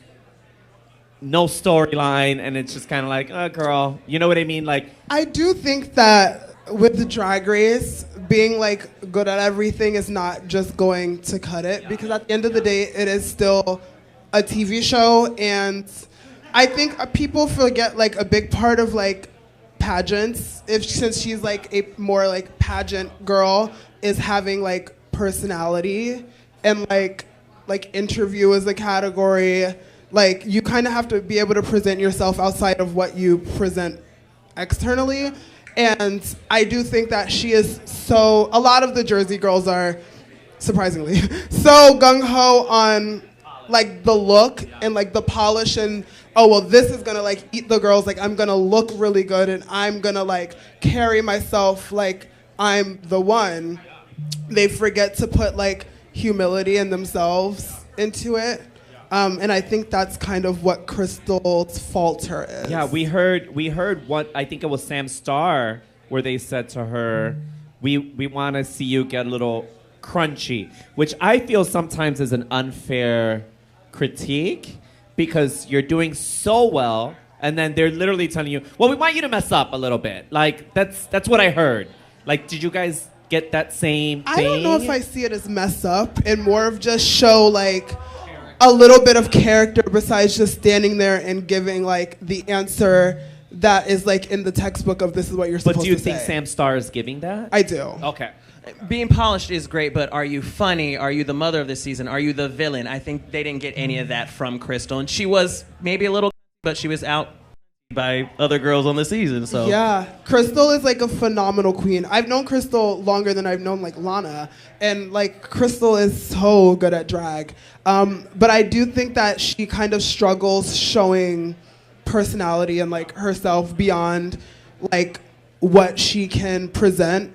Speaker 1: no storyline, and it's just kind of like, oh, girl, you know what I mean? Like,
Speaker 3: I do think that with the Drag Race, being like good at everything is not just going to cut it, because at the end of the day, it is still a TV show, and I think people forget like a big part of like pageants, since she's like a more like pageant girl, is having like personality, and like interview is a category. Like, you kind of have to be able to present yourself outside of what you present externally. And I do think that she is a lot of the Jersey girls are, surprisingly, so gung-ho on like the look and like the polish and, oh, well, this is gonna like eat the girls. Like, I'm gonna look really good and I'm gonna like carry myself like I'm the one. They forget to put like humility in themselves into it. And I think that's kind of what Crystal's falter is.
Speaker 1: yeah, we heard what I think it was Sam Starr where they said to her, we want to see you get a little crunchy, which I feel sometimes is an unfair critique because you're doing so well, and then they're literally telling you, well, we want you to mess up a little bit. Like, that's what I heard. Like, did you guys get that same thing?
Speaker 3: I don't know if I see it as mess up and more of just show like a little bit of character besides just standing there and giving like the answer that is like in the textbook of this is what you're supposed
Speaker 1: But
Speaker 3: to
Speaker 1: do
Speaker 3: say.
Speaker 1: you think Sam Starr is giving that?
Speaker 3: I do.
Speaker 1: Okay.
Speaker 2: Being polished is great, but are you funny? Are you the mother of the season? Are you the villain? I think they didn't get any of that from Crystal, and she was maybe a little, but she was out by other girls on the season. So
Speaker 3: Yeah, Crystal is like a phenomenal queen. I've known Crystal longer than I've known like Lana, and like Crystal is so good at drag. But I do think that she kind of struggles showing personality and like herself beyond like what she can present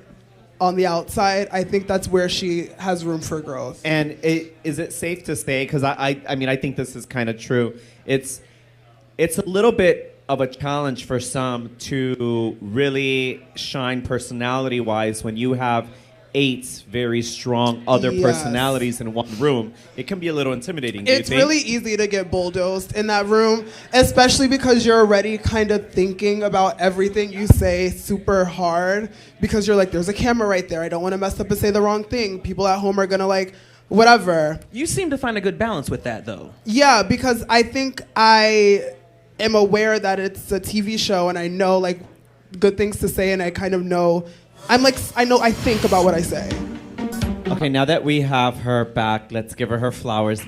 Speaker 3: on the outside. I think that's where she has room for growth.
Speaker 1: And is it safe to say, because I mean, I think this is kind of true, it's a little bit of a challenge for some to really shine personality-wise when you have 8 very strong other
Speaker 3: Yes.
Speaker 1: personalities in one room. It can be a little intimidating, do you
Speaker 3: It's
Speaker 1: think?
Speaker 3: really easy to get bulldozed in that room, especially because you're already kind of thinking about everything you say super hard because you're like, there's a camera right there. I don't want to mess up and say the wrong thing. People at home are going to like, whatever.
Speaker 2: you seem to find a good balance with that, though.
Speaker 3: Yeah, because I think I am aware that it's a TV show and I know like good things to say and I kind of know, I think about what I say.
Speaker 1: Okay, now that we have her back, let's give her flowers.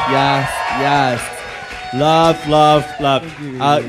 Speaker 1: Yes. Love.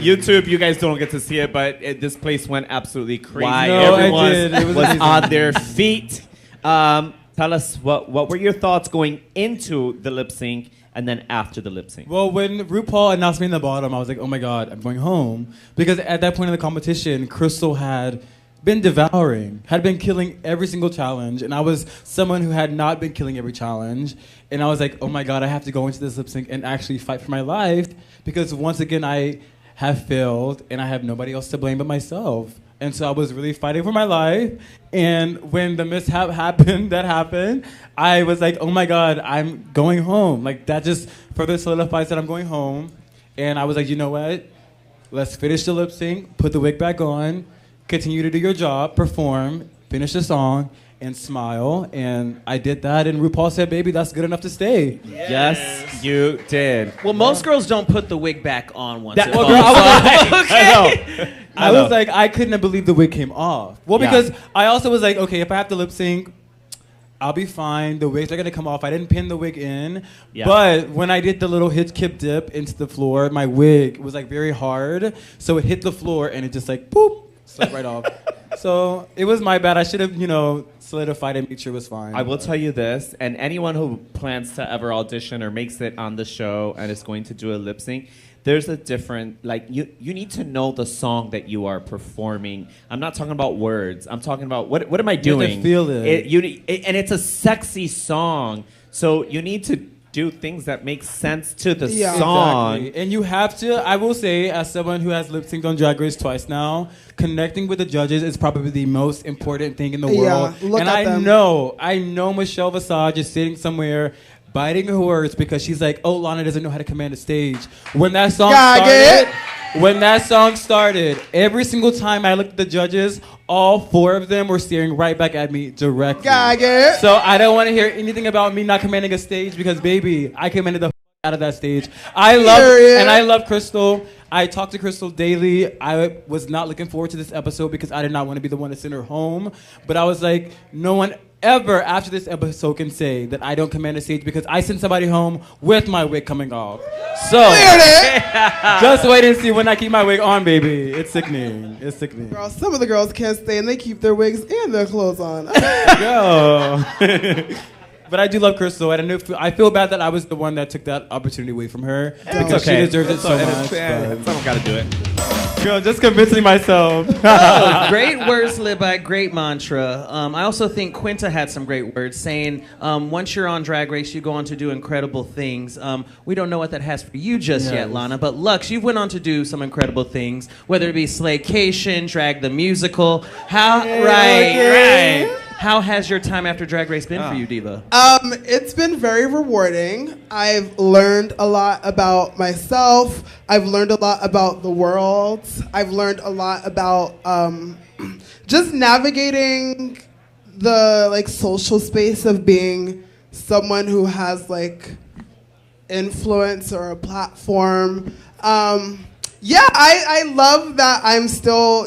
Speaker 1: YouTube, you guys don't get to see it, but this place went absolutely crazy.
Speaker 2: Why?
Speaker 4: No, I
Speaker 1: Everyone
Speaker 4: did. It was
Speaker 1: was
Speaker 4: amazing.
Speaker 1: on their feet. Tell us, what were your thoughts going into the lip sync, and then after the lip sync?
Speaker 4: Well, when RuPaul announced me in the bottom, I was like, oh my God, I'm going home. Because at that point in the competition, Crystal had been devouring, had been killing every single challenge. And I was someone who had not been killing every challenge. And I was like, oh my God, I have to go into this lip sync and actually fight for my life. Because once again, I have failed and I have nobody else to blame but myself. And so I was really fighting for my life. And when the mishap happened, I was like, oh my God, I'm going home. Like, that just further solidifies that I'm going home. And I was like, you know what? Let's finish the lip sync, put the wig back on, continue to do your job, perform, finish the song, and smile. And I did that. And RuPaul said, baby, that's good enough to stay.
Speaker 1: Yes, you did.
Speaker 2: Well, most girls don't put the wig back on once it
Speaker 1: Well,
Speaker 2: falls
Speaker 1: girl,
Speaker 2: off.
Speaker 4: I was like, I couldn't believe the wig came off. Well,
Speaker 1: Yeah.
Speaker 4: because I also was like, okay, if I have to lip sync, I'll be fine. The wigs are gonna come off. I didn't pin the wig in,
Speaker 1: Yeah.
Speaker 4: but when I did the little hip dip into the floor, my wig was like very hard, so it hit the floor and it just like boop, slipped right off. So it was my bad. I should have, solidified it, made sure it was fine.
Speaker 1: I will tell you this, and anyone who plans to ever audition or makes it on the show and is going to do a lip sync, there's a different, you need to know the song that you are performing. I'm not talking about words. I'm talking about what am I
Speaker 4: You have to
Speaker 1: doing?
Speaker 4: feel it.
Speaker 1: And it's a sexy song, so you need to do things that make sense to the
Speaker 3: Yeah.
Speaker 1: song.
Speaker 4: Exactly. And you have to, I will say, as someone who has lip synced on Drag Race twice now, connecting with the judges is probably the most important thing in the
Speaker 3: Yeah,
Speaker 4: world.
Speaker 3: look
Speaker 4: and
Speaker 3: at
Speaker 4: I
Speaker 3: them.
Speaker 4: know Michelle Visage is sitting somewhere biting her words because she's like, oh, Lana doesn't know how to command a stage. When that song started, every single time I looked at the judges, all four of them were staring right back at me directly. So I don't want to hear anything about me not commanding a stage because, baby, I commanded the out of that stage. I love Crystal. I talk to Crystal daily. I was not looking forward to this episode because I did not want to be the one to send her home. But I was like, no one ever after this episode can say that I don't command a stage because I sent somebody home with my wig coming off. So just wait and see when I keep my wig on, baby. It's sickening. It's sickening.
Speaker 3: Girl, some of the girls can't stay and they keep their wigs and their clothes on.
Speaker 4: Yo. But I do love Crystal, and I feel bad that I was the one that took that opportunity away from her because she deserves it so much.
Speaker 1: I don't gotta do it.
Speaker 4: Girl, just convincing myself.
Speaker 2: Great words live by, great mantra. I also think Quinta had some great words saying, once you're on Drag Race, you go on to do incredible things. We don't know what that has for you just yet, Lana, but Luxx, you went on to do some incredible things, whether it be Slaycation, Drag the Musical. Right. How has your time after Drag Race been for you, Diva?
Speaker 3: It's been very rewarding. I've learned a lot about myself. I've learned a lot about the world. I've learned a lot about just navigating the social space of being someone who has influence or a platform. I love that I'm still,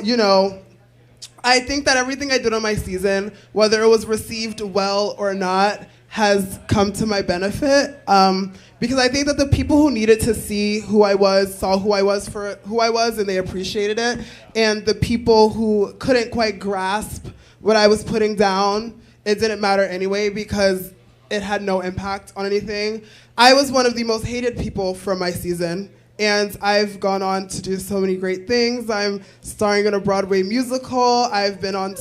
Speaker 3: I think that everything I did on my season, whether it was received well or not, has come to my benefit. Because I think that the people who needed to see who I was saw who I was for who I was, and they appreciated it. And the people who couldn't quite grasp what I was putting down, it didn't matter anyway because it had no impact on anything. I was one of the most hated people from my season. And I've gone on to do so many great things. I'm starring in a Broadway musical. I've been on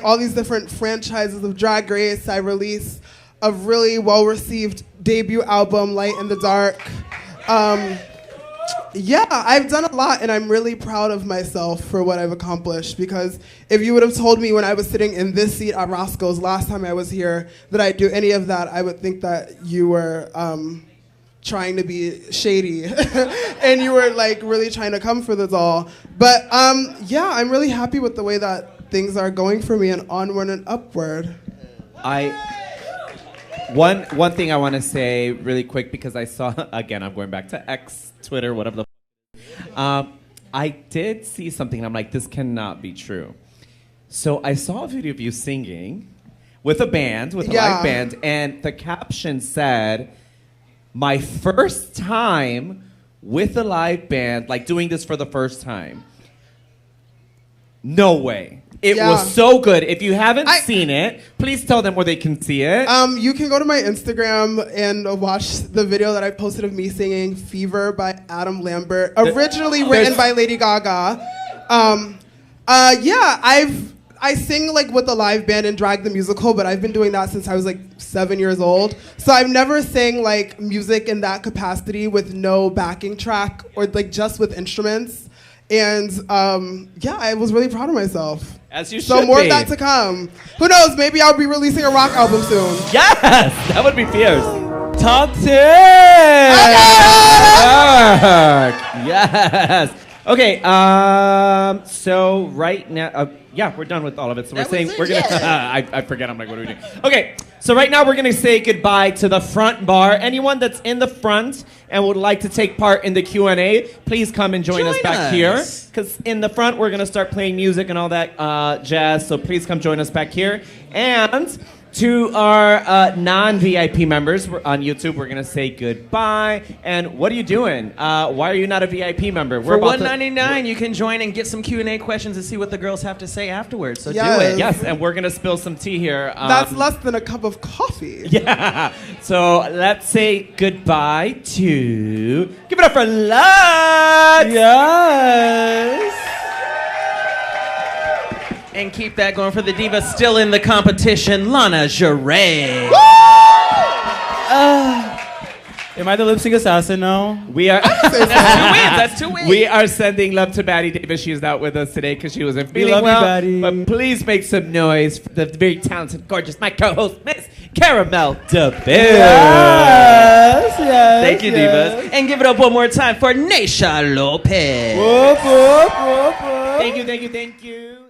Speaker 3: all these different franchises of Drag Race. I released a really well-received debut album, Light in the Dark. I've done a lot, and I'm really proud of myself for what I've accomplished. Because if you would have told me when I was sitting in this seat at Roscoe's last time I was here that I'd do any of that, I would think that you were trying to be shady and you were really trying to come for the doll. But I'm really happy with the way that things are going for me and onward and upward.
Speaker 1: One thing I want to say really quick because I saw, again, I'm going back to X, Twitter, whatever I did see something and I'm like, this cannot be true. So I saw a video of you singing with a band, with a live band, and the caption said, my first time with a live band, doing this for the first time. No way. It
Speaker 3: Yeah.
Speaker 1: was so good. If you haven't
Speaker 3: I-
Speaker 1: seen it, please tell them where they can see it.
Speaker 3: You can go to my Instagram and watch the video that I posted of me singing "Fever" by Adam Lambert, originally written by Lady Gaga. I sing like with the live band and Drag the Musical, but I've been doing that since I was like 7 years old. So I've never sang like music in that capacity with no backing track or like just with instruments. And I was really proud of myself.
Speaker 1: As you should
Speaker 3: So more
Speaker 1: be.
Speaker 3: of that to come. Who knows? Maybe I'll be releasing a rock album soon.
Speaker 1: Yes, that would be fierce.
Speaker 4: Top 10!
Speaker 1: Yes. Okay. So right now, we're done with all of it. So we're gonna. I forget. I'm like, what are we doing? Okay. So right now we're gonna say goodbye to the front bar. Anyone that's in the front and would like to take part in the Q&A, please come and join us back here. Because in the front we're gonna start playing music and all that jazz. So please come join us back here. And to our non-VIP members on YouTube, we're gonna say goodbye. And what are you doing? Why are you not a VIP member?
Speaker 2: For $1.99, you can join and get some Q&A questions and see what the girls have to say afterwards. So do it.
Speaker 1: Yes, and we're gonna spill some tea here.
Speaker 3: That's less than a cup of coffee.
Speaker 1: Yeah. So let's say goodbye to. Give it up for Luxx.
Speaker 4: Yes!
Speaker 2: And keep that going for the diva still in the competition, Lana Jarre.
Speaker 4: Am I the lip sync assassin now?
Speaker 1: We are.
Speaker 2: That's two wins.
Speaker 1: We are sending love to Batty Davis. She's not with us today because she wasn't feeling
Speaker 4: love you,
Speaker 1: well.
Speaker 4: Batty.
Speaker 1: But please make some noise for the very talented, gorgeous, my co-host, Miss Caramel DeVille.
Speaker 4: Yes!
Speaker 2: Thank you, divas. And give it up one more time for Naysha Lopez.
Speaker 4: Whoop, whoop, whoop, whoop.
Speaker 1: Thank you, thank you, thank you.